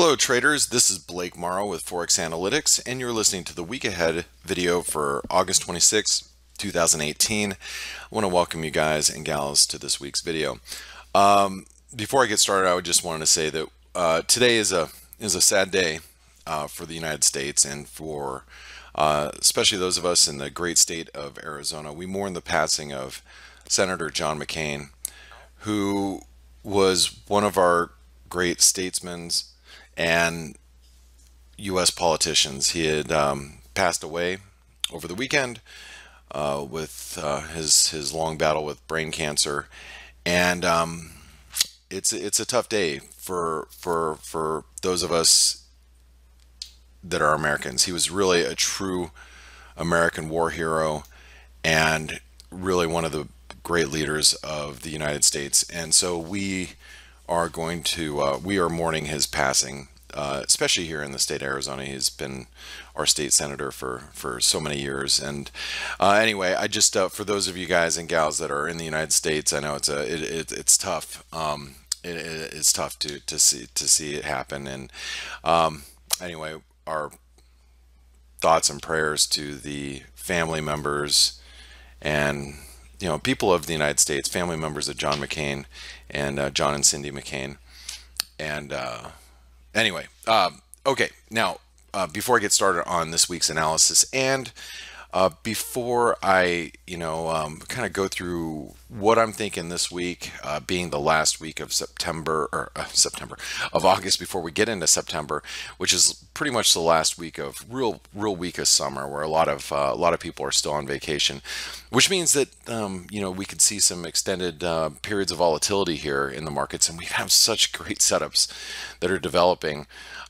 Hello traders, this is Blake Morrow with ForexAnalytix, and you're listening to the week ahead video for August 26, 2018. I want to welcome you guys and gals to this week's video. Before I get started, I would just wanted to say that today is a sad day for the United States and for especially those of us in the great state of Arizona. We mourn the passing of Senator John McCain, who was one of our great statesmen and U.S. politicians. He had passed away over the weekend with his long battle with brain cancer, and it's a tough day for those of us that are Americans. He was really a true American war hero and really one of the great leaders of the United States, and so we are going to we are mourning his passing, especially here in the state of Arizona. He's been our state senator for so many years. And anyway, I just for those of you guys and gals that are in the United States, I know it's tough. It's tough to see it happen. And anyway, our thoughts and prayers to the family members and people of the United States, family members of John McCain and John and Cindy McCain. And anyway, okay, now before I get started on this week's analysis, and before I kind of go through what I'm thinking this week, being the last week of of August, before we get into September, which is pretty much the last week of real week of summer, where a lot of people are still on vacation, which means that we could see some extended periods of volatility here in the markets, and we have such great setups that are developing.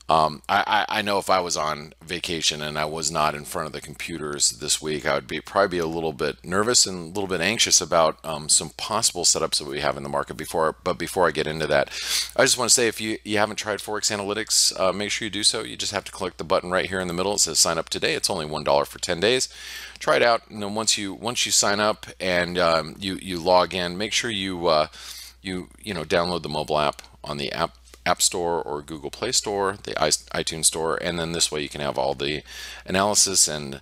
I know if I was on vacation and I was not in front of the computers this week, I would probably be a little bit nervous and a little bit anxious about some possible setups that we have in the market. But before I get into that, I just want to say, if you haven't tried ForexAnalytix, make sure you do so. You just have to click the button right here in the middle. It says sign up today. It's only $1 for 10 days. Try it out, and then once you sign up and you log in, make sure you download the mobile app on the App Store or Google Play Store, the iTunes Store, and then this way you can have all the analysis and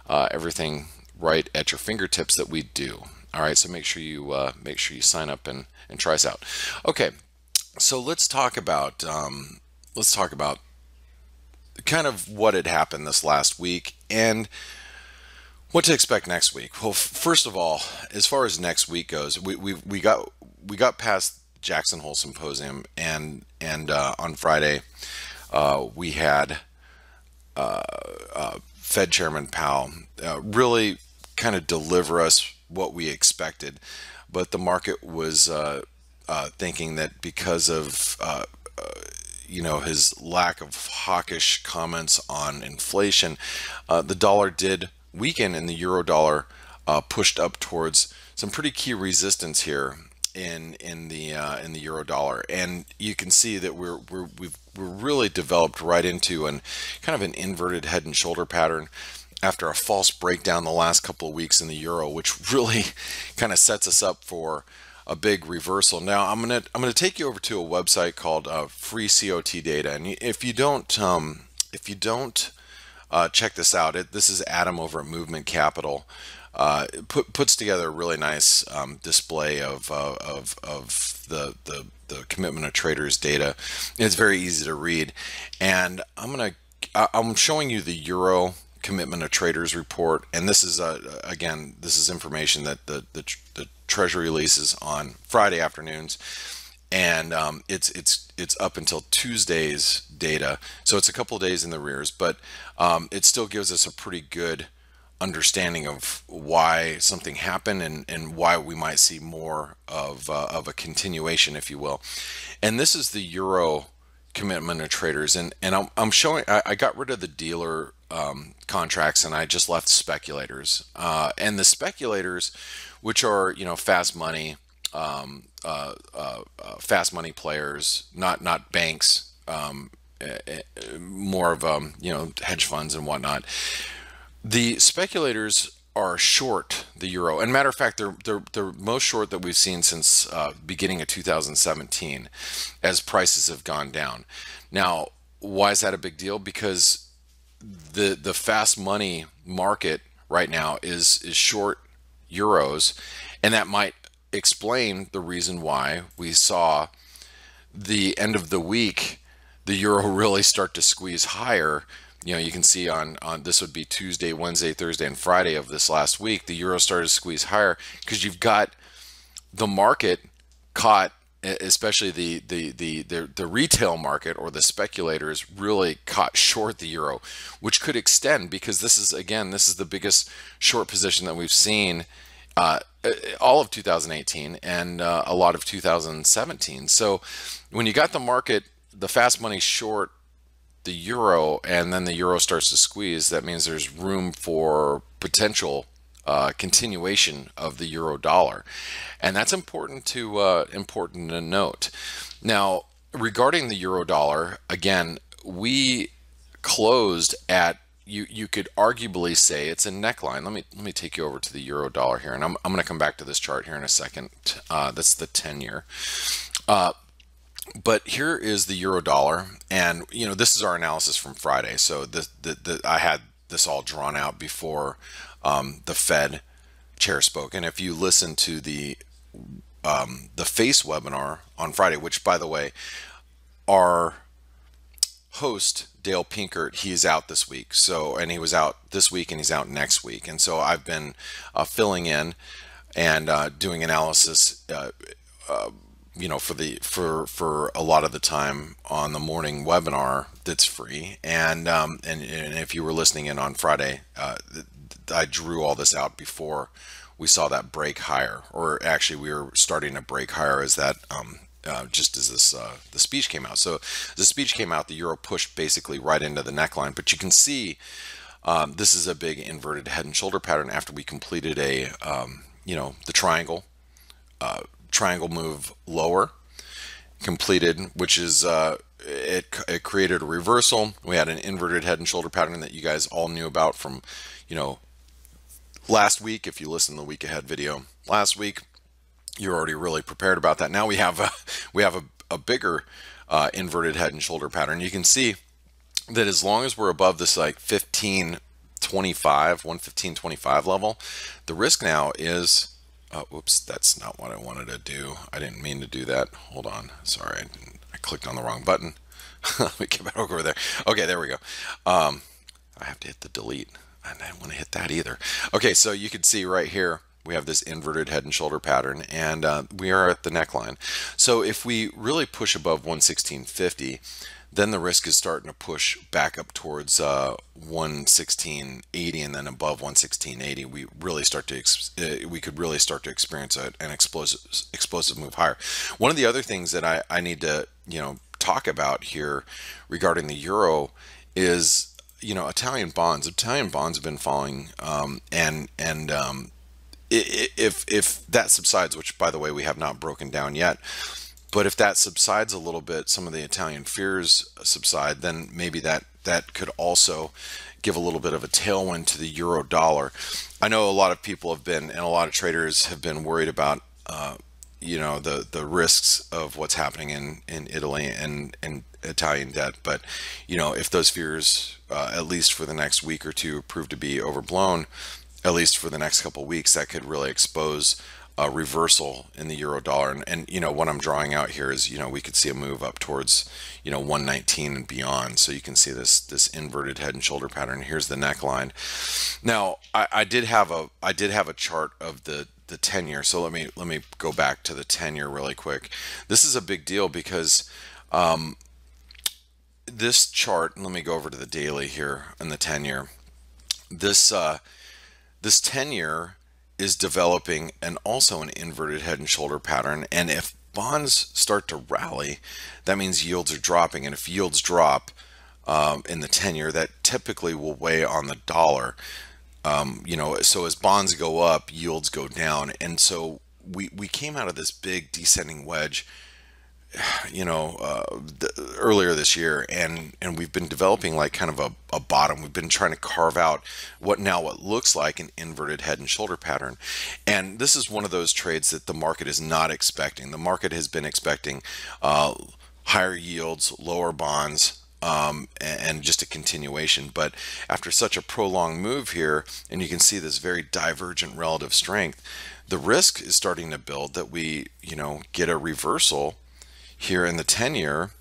everything right at your fingertips that we do. All right, so make sure you sign up and try us out. Okay, so let's talk about kind of what had happened this last week and what to expect next week. Well, first of all, as far as next week goes, we got past Jackson Hole Symposium, and on Friday we had Fed Chairman Powell really kind of deliver us what we expected, but the market was thinking that because of his lack of hawkish comments on inflation, the dollar did weaken, and the euro dollar pushed up towards some pretty key resistance here in the euro dollar, and you can see that we've really developed right into kind of an inverted head and shoulder pattern after a false breakdown the last couple of weeks in the euro, which really kind of sets us up for a big reversal. Now I'm gonna take you over to a website called Free COT Data, and if you don't check this out, this is Adam over at Movement Capital. Puts together a really nice display of the commitment of traders data. It's very easy to read, and I'm showing you the euro commitment of traders report, and this is again, this is information that the Treasury releases on Friday afternoons, and it's up until Tuesday's data, so it's a couple of days in the rears, but it still gives us a pretty good understanding of why something happened and why we might see more of a continuation, if you will. And this is the euro commitment of traders, and I'm showing, I got rid of the dealer contracts, and I just left speculators, and the speculators, which are fast money players, not banks, more of hedge funds and whatnot. The speculators are short the euro, and matter of fact, they're most short that we've seen since beginning of 2017, as prices have gone down. Now, why is that a big deal? Because the fast money market right now is short euros, and that might explain the reason why we saw the end of the week the euro really start to squeeze higher. You know, you can see on this would be Tuesday, Wednesday, Thursday, and Friday of this last week, the euro started to squeeze higher because you've got the market caught, especially the retail market or the speculators really caught short the euro, which could extend, because this is, again, this is the biggest short position that we've seen all of 2018 and a lot of 2017. So when you got the market, the fast money short the euro, and then the euro starts to squeeze, that means there's room for potential continuation of the euro dollar, and that's important to note. Now, regarding the euro dollar, again, we closed at, you could arguably say it's a neckline. Let me take you over to the euro dollar here, and I'm going to come back to this chart here in a second. That's the 10-year. But here is the euro dollar, and you know, this is our analysis from Friday. So I had this all drawn out before the Fed chair spoke. And if you listen to the FACE webinar on Friday, which, by the way, our host Dale Pinkert, he is out this week. So, and he was out this week and he's out next week. And so I've been filling in and doing analysis you know, for a lot of the time on the morning webinar that's free. And if you were listening in on Friday, I drew all this out before we saw that break higher, or actually we were starting to break higher as that just as this the speech came out. So the speech came out, the euro pushed basically right into the neckline, but you can see this is a big inverted head and shoulder pattern after we completed a you know, the triangle move lower completed, which is it created a reversal. We had an inverted head and shoulder pattern that you guys all knew about from, you know, last week. If you listen to the week ahead video last week, you're already really prepared about that. Now we have a bigger inverted head and shoulder pattern. You can see that as long as we're above this like 115.25 level, the risk now is oops, that's not what I wanted to do. I didn't mean to do that. Hold on. Sorry, I clicked on the wrong button. Let me get back over there. Okay, there we go. I have to hit the delete. I didn't want to hit that either. Okay, so you can see right here, we have this inverted head and shoulder pattern, and we are at the neckline. So if we really push above 116.50, then the risk is starting to push back up towards 116.80, and then above 116.80, we really start to we could really start to experience an explosive move higher. One of the other things that I need to, you know, talk about here regarding the euro is, you know, Italian bonds. Italian bonds have been falling, if that subsides, which by the way we have not broken down yet. But if that subsides a little bit, some of the Italian fears subside, then maybe that could also give a little bit of a tailwind to the euro dollar. I know a lot of people have been, and a lot of traders have been worried about, you know, the risks of what's happening in Italy and Italian debt. But, you know, if those fears, at least for the next week or two, prove to be overblown, at least for the next couple of weeks, that could really expose a reversal in the euro dollar. And you know, what I'm drawing out here is, you know, we could see a move up towards, you know, 119 and beyond. So you can see this inverted head and shoulder pattern. Here's the neckline. Now I did have a chart of the 10-year. So let me go back to the 10-year really quick. This is a big deal because this chart, let me go over to the daily here in the 10-year. This 10-year is developing also an inverted head and shoulder pattern, and if bonds start to rally, that means yields are dropping, and if yields drop in the 10-year, that typically will weigh on the dollar. You know, so as bonds go up, yields go down, and so we came out of this big descending wedge, you know, earlier this year, and we've been developing like kind of a bottom. We've been trying to carve out what looks like an inverted head and shoulder pattern, and this is one of those trades that the market is not expecting. The market has been expecting higher yields, lower bonds, and just a continuation. But after such a prolonged move here, and you can see this very divergent relative strength, the risk is starting to build that we, get a reversal here in the 10-year,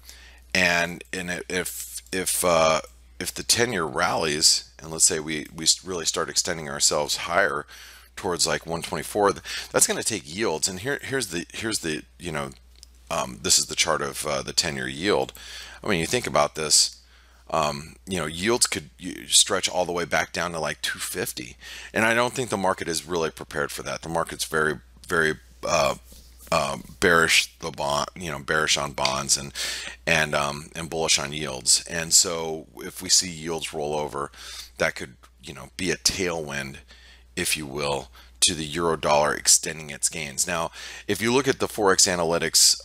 and if the 10-year rallies, and let's say we really start extending ourselves higher towards like 124, that's going to take yields. And here's the this is the chart of the 10-year yield. I mean, you think about this, yields could stretch all the way back down to like 250, and I don't think the market is really prepared for that. The market's very, very bearish bearish on bonds and bullish on yields. And so if we see yields roll over, that could be a tailwind, if you will, to the euro dollar extending its gains. Now, if you look at the ForexAnalytix,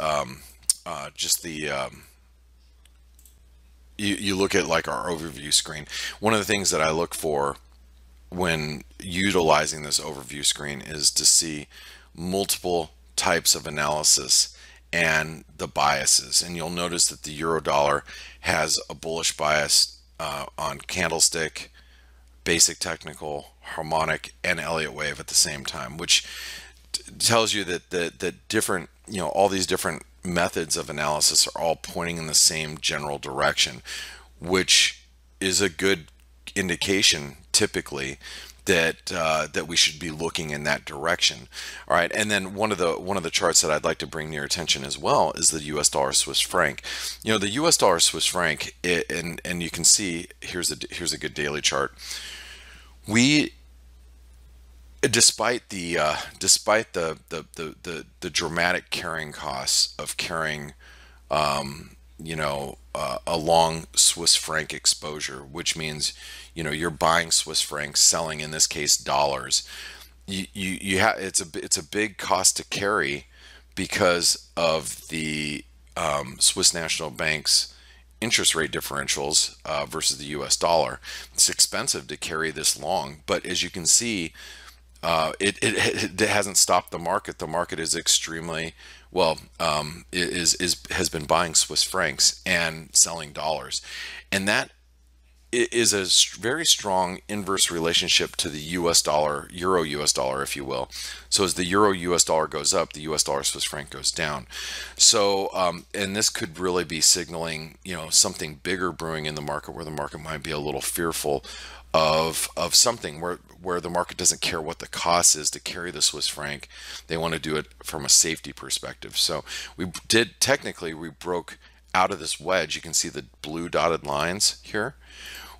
you look at like our overview screen, one of the things that I look for when utilizing this overview screen is to see multiple types of analysis and the biases. And you'll notice that the euro dollar has a bullish bias on candlestick, basic technical, harmonic, and Elliott wave at the same time, which tells you that the different, all these different methods of analysis are all pointing in the same general direction, which is a good indication typically that we should be looking in that direction. All right, and then one of the charts that I'd like to bring to your attention as well is the U.S. dollar Swiss franc. The U.S. dollar Swiss franc, and you can see here's a good daily chart. Despite the dramatic carrying costs of carrying a long Swiss franc exposure, which means you're buying Swiss francs, selling in this case dollars. It's a big cost to carry because of the Swiss National Bank's interest rate differentials versus the U.S. dollar. It's expensive to carry this long, but as you can see, it hasn't stopped the market. The market is extremely has been buying Swiss francs and selling dollars, and that is a very strong inverse relationship to the U.S. dollar, euro U.S. dollar, if you will. So as the euro U.S. dollar goes up, the U.S. dollar Swiss franc goes down. So and this could really be signaling something bigger brewing in the market, where the market might be a little fearful of something where the market doesn't care what the cost is to carry the Swiss franc. They want to do it from a safety perspective. So we broke out of this wedge. You can see the blue dotted lines here.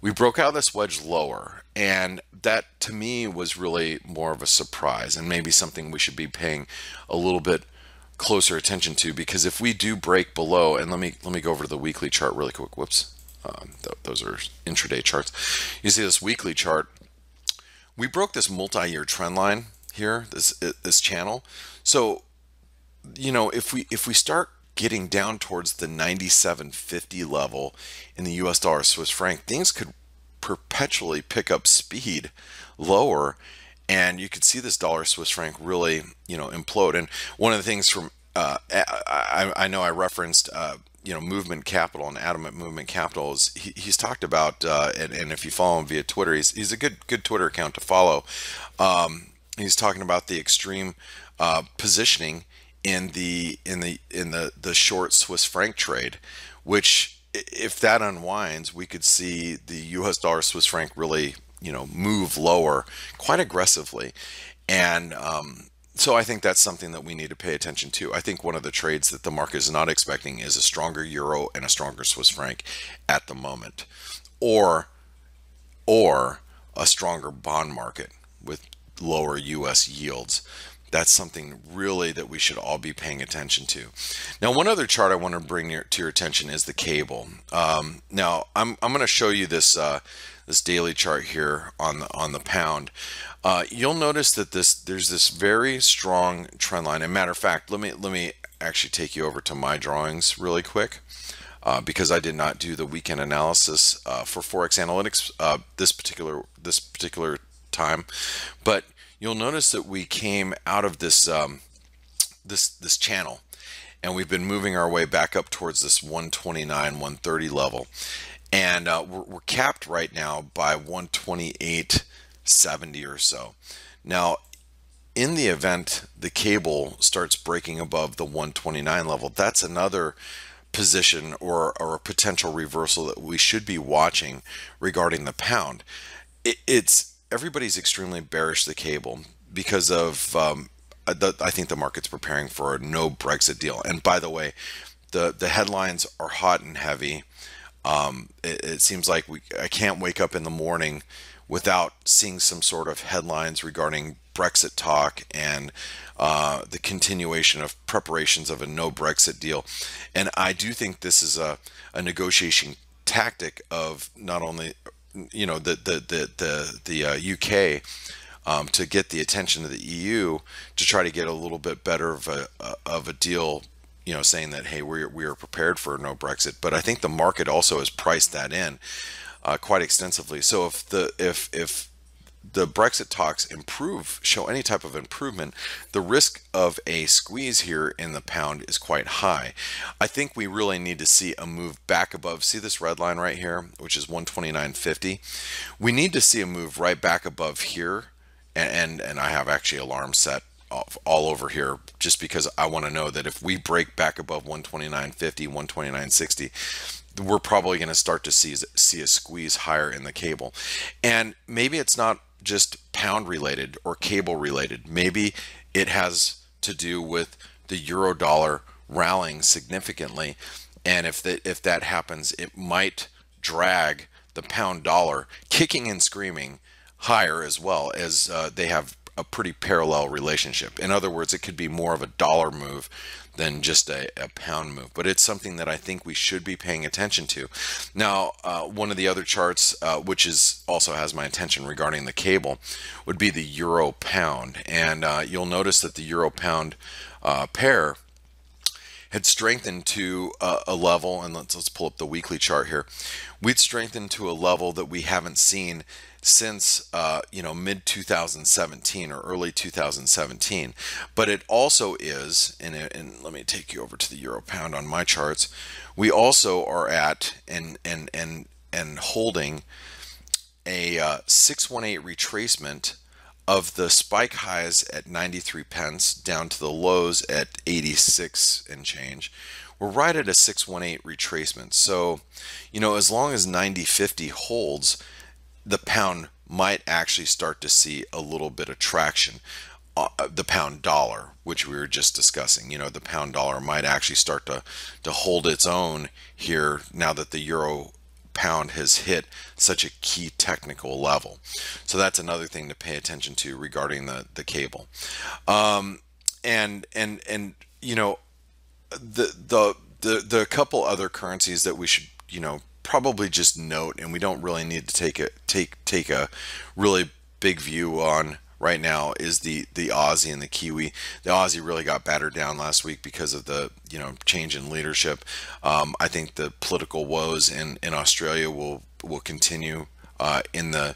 We broke out of this wedge lower, and that to me was really more of a surprise, and maybe something we should be paying a little bit closer attention to, because if we do break below, and let me go over to the weekly chart really quick. Whoops. Those are intraday charts. You see this weekly chart. We broke this multi-year trend line here, this channel. So, if we start getting down towards the 97.50 level in the U.S. dollar Swiss franc, things could perpetually pick up speed lower, and you could see this dollar Swiss franc really implode. And one of the things from I know I referenced Movement Capital, and Adam at Movement Capital he's talked about and if you follow him via Twitter, he's a good Twitter account to follow. He's talking about the extreme positioning in the short Swiss franc trade, which if that unwinds, we could see the U.S. dollar Swiss franc really move lower quite aggressively. And so I think that's something that we need to pay attention to. I think one of the trades that the market is not expecting is a stronger euro and a stronger Swiss franc at the moment, or a stronger bond market with lower U.S. yields. That's something really that we should all be paying attention to. Now, one other chart I want to bring to your attention is the cable. Now, I'm going to show you this this daily chart here on the pound. You'll notice that there's this very strong trend line. And matter of fact, let me actually take you over to my drawings really quick, because I did not do the weekend analysis for ForexAnalytix this particular time. But you'll notice that we came out of this this channel, and we've been moving our way back up towards this 129, 130 level. And we're capped right now by 128.70 or so. Now, in the event the cable starts breaking above the 129 level, that's another position or a potential reversal that we should be watching regarding the pound. It's everybody's extremely bearish the cable because of I think the market's preparing for a no Brexit deal. And by the way, the headlines are hot and heavy. It seems like I can't wake up in the morning without seeing some sort of headlines regarding Brexit talk and the continuation of preparations of a no Brexit deal. And I do think this is a negotiation tactic of not only the UK to get the attention of the EU to try to get a little bit better of a deal, saying that, hey, we are prepared for no Brexit. But I think the market also has priced that in quite extensively. So if the Brexit talks show any type of improvement, the risk of a squeeze here in the pound is quite high. I think we really need to see a move back above. See this red line right here, which is 129.50. We need to see a move right back above here, and I have actually alarms set all over here just because I want to know that if we break back above 129.50, 129.60, we're probably going to start to see a squeeze higher in the cable. And maybe it's not just pound related or cable related. Maybe it has to do with the euro dollar rallying significantly, and if that happens, it might drag the pound dollar kicking and screaming higher, as well as they have a pretty parallel relationship. In other words, it could be more of a dollar move than just a pound move, but it's something that I think we should be paying attention to. Now, one of the other charts, which also has my attention regarding the cable, would be the euro pound, and you'll notice that the euro pound pair had strengthened to a level, and let's pull up the weekly chart here. We'd strengthened to a level that we haven't seen since mid 2017 or early 2017. But it also is, and let me take you over to the euro pound on my charts. We also are at and holding a 618 retracement of the spike highs at 93 pence down to the lows at 86 and change. We're right at a 618 retracement. So, as long as 90.50 holds, the pound might actually start to see a little bit of traction. The pound dollar, which we were just discussing, the pound dollar might actually start to hold its own here now that the euro pound has hit such a key technical level. So that's another thing to pay attention to regarding the cable. The couple other currencies that we should probably just note, and we don't really need to take a really big view on right now, is the Aussie and the Kiwi. The Aussie really got battered down last week because of the change in leadership. I think the political woes in Australia will continue in the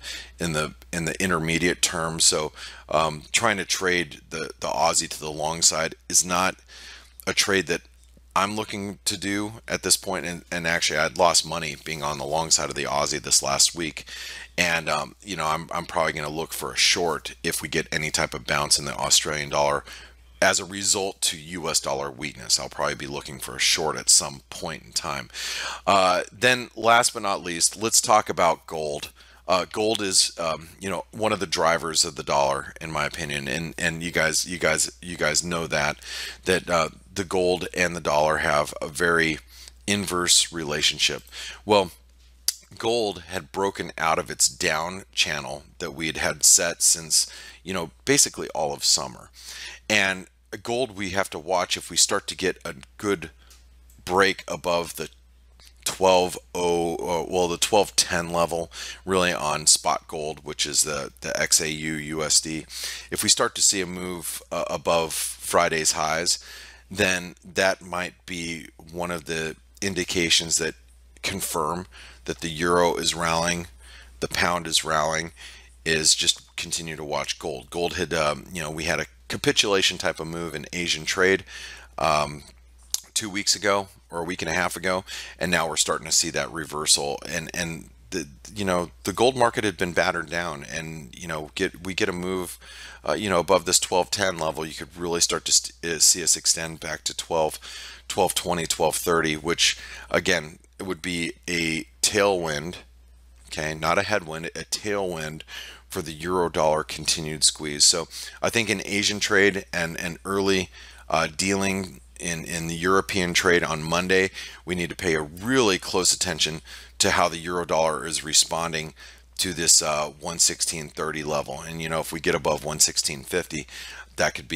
intermediate term. So trying to trade the Aussie to the long side is not a trade that I'm looking to do at this point, and actually I'd lost money being on the long side of the Aussie this last week, and I'm probably going to look for a short if we get any type of bounce in the Australian dollar as a result to US dollar weakness. I'll probably be looking for a short at some point in time. Then last but not least, let's talk about gold. Gold is one of the drivers of the dollar, in my opinion, and you guys know that the gold and the dollar have a very inverse relationship. Well, gold had broken out of its down channel that we had set since basically all of summer, and gold, we have to watch if we start to get a good break above the 1210 level, really, on spot gold, which is the XAU USD. If we start to see a move above Friday's highs, then that might be one of the indications that confirm that the euro is rallying, the pound is rallying. Is just continue to watch gold. Gold had we had a capitulation type of move in Asian trade. 2 weeks ago or a week and a half ago, and now we're starting to see that reversal. And the gold market had been battered down, and we get a move above this 1210 level. You could really start to see us extend back to 1220, 1230, which again, it would be a tailwind, okay, not a headwind, a tailwind for the euro dollar continued squeeze. So I think in Asian trade and early dealing in the European trade on Monday, we need to pay a really close attention to how the euro dollar is responding to this 116.30 level. And if we get above 116.50, that could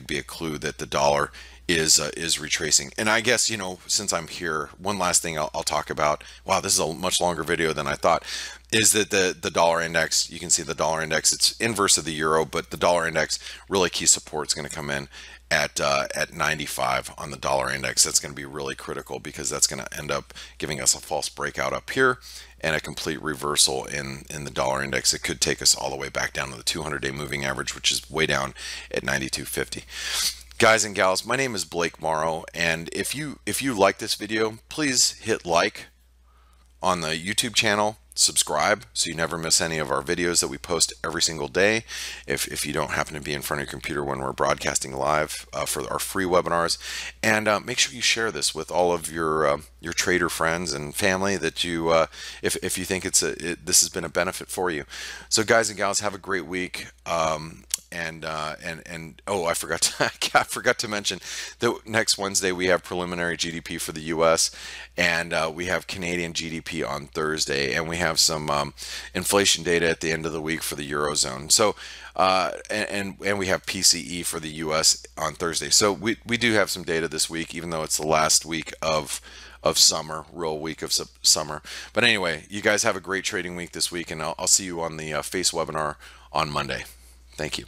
be a clue that the dollar is retracing. And I guess, since I'm here, one last thing I'll talk about. Wow, this is a much longer video than I thought. Is that the dollar index? You can see the dollar index. It's inverse of the euro, but the dollar index, really key support is going to come in at 95 on the dollar index. That's going to be really critical, because that's going to end up giving us a false breakout up here and a complete reversal in the dollar index. It could take us all the way back down to the 200-day moving average, which is way down at 92.50. Guys and gals, my name is Blake Morrow, and if you like this video, please hit like on the YouTube channel, subscribe so you never miss any of our videos that we post every single day. If you don't happen to be in front of your computer when we're broadcasting live for our free webinars, and make sure you share this with all of your trader friends and family that you if you think this has been a benefit for you. So guys and gals, have a great week. And oh, I forgot to mention that next Wednesday we have preliminary GDP for the U.S. and we have Canadian GDP on Thursday, and we have some inflation data at the end of the week for the Eurozone. So and we have PCE for the U.S. on Thursday. So we do have some data this week, even though it's the last week of summer, real week of summer. But anyway, you guys have a great trading week this week, and I'll see you on the FACE webinar on Monday. Thank you.